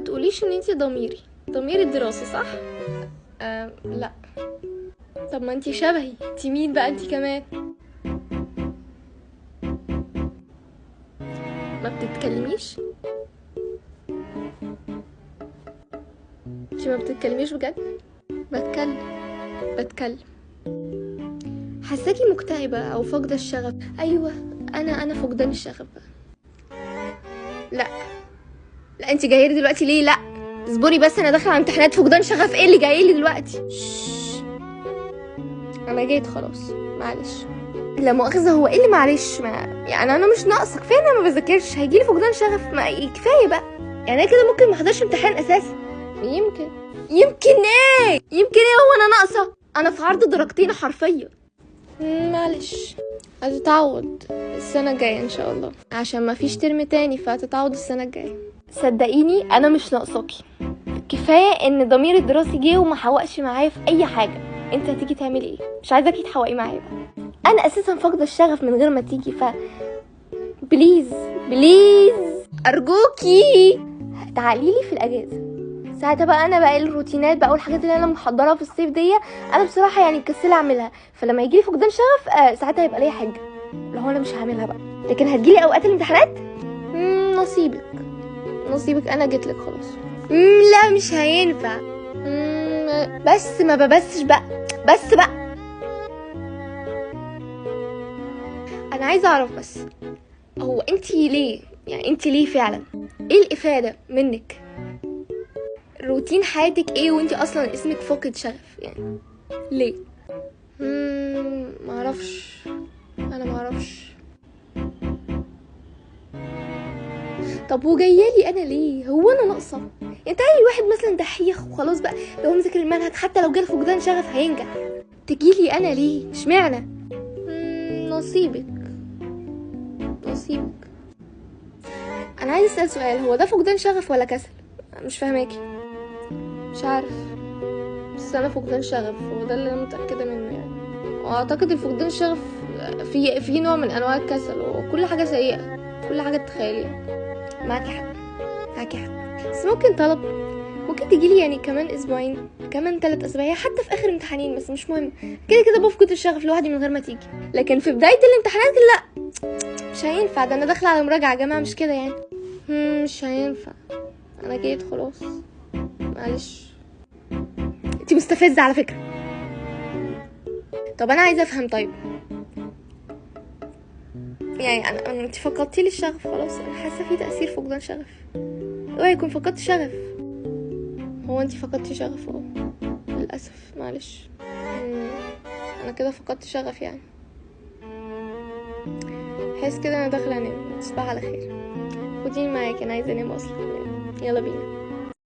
تقوليش ان انتي ضمير الدراسة صح؟ لا. طب ما انتي شبهي، انتي مين بقى انتي كمان؟ ما بتتكلميش؟ انتي ما بتتكلميش بجد؟ بتكلم. حاساكي مكتئبة او فاقدة الشغف. ايوه، انا فقدان الشغف بقى. لا انتي جايه لي دلوقتي ليه؟ لا اصبري بس، انا داخله على امتحانات. فقدان شغف ايه اللي جاي لي دلوقتي؟ انا جيت خلاص، معلش. لا مؤاخذه، هو ايه اللي معلش؟ ما يعني انا مش ناقصه، كفايه انا ما بذاكرش، هيجيلي فقدان شغف؟ ما كفايه بقى. يعني انا كده ممكن ما احضرش امتحان اساسا. يمكن ايه؟ هو انا ناقصه؟ انا في عرض درجتين حرفيا. معلش، هتتعوض السنه الجايه ان شاء الله، عشان ما فيش ترم تاني، فهتتعوض السنه الجايه. صدقيني انا مش ناقصاكي، كفايه ان ضمير الدراسي جه وما حوقش معايا في اي حاجه. انت هتيجي تعملي ايه؟ مش عايزاكي تحوقي معايا بقى. انا اساسا فاقده الشغف من غير ما تيجي، بليز ارجوكي تعالي لي في الاجازه. ساعتها بقى انا بقى الروتينات بقى والحاجات اللي انا محضرها في الصيف دي، انا بصراحه يعني مكسله اعملها. فلما يجيلي فقدان شغف ساعتها يبقى ليا حجه، اللي هو انا مش هعملها بقى. لكن هتجيلي اوقات الامتحانات، نصيبك انا جيتلك خلاص. لا مش هينفع. بس ما ببسش بقى، بس بقى. انا عايزه اعرف بس، هو انتي ليه؟ يعني انتي ليه فعلا؟ ايه الافاده منك؟ روتين حياتك ايه وانتي اصلا اسمك فاقد شغف؟ يعني ليه؟ معرفش، انا معرفش. طب وجايالي انا ليه؟ هو انا ناقصه؟ يعني تعالي الواحد مثلا دحيح وخلاص بقى، لو مذاكر المنهج حتى لو جاله فقدان شغف هينجح. تجيلي انا ليه؟ اشمعنى؟ نصيبك. انا عايز اسال سؤال، هو ده فقدان شغف ولا كسل؟ مش فاهماكي. مش عارف، بس انا فقدان شغف، هو ده اللي انا متاكده منه يعني. واعتقد الفقدان الشغف في نوع من انواع الكسل، وكل حاجه سيئه، كل حاجه تتخيليها. معاكي حق. بس ممكن تجيلي يعني كمان اسبوعين، كمان 3 اسابيع، حتى في اخر امتحانين، بس مش مهم. كده بفقد الشغف لوحدي من غير ما تيجي. لكن في بدايه الامتحانات لا، مش هينفع. ده انا داخله على مراجعه يا جماعه، مش كده يعني. مش هينفع، انا جيت خلاص، معلش. انتي مستفزه على فكره. طب انا عايزه افهم، طيب يعني انتي فقدتي لي الشغف خلاص. انا حاسه في تاثير فقدان شغف. اوعي يكون فقدت شغف. هو انتي فقدتي شغف؟ للاسف، معلش. انا كده فقدت شغف يعني. حس كده انا داخله انام. تصبح على خير. خديني معاكي، انا عايزه انام اصلا. يلا بينا.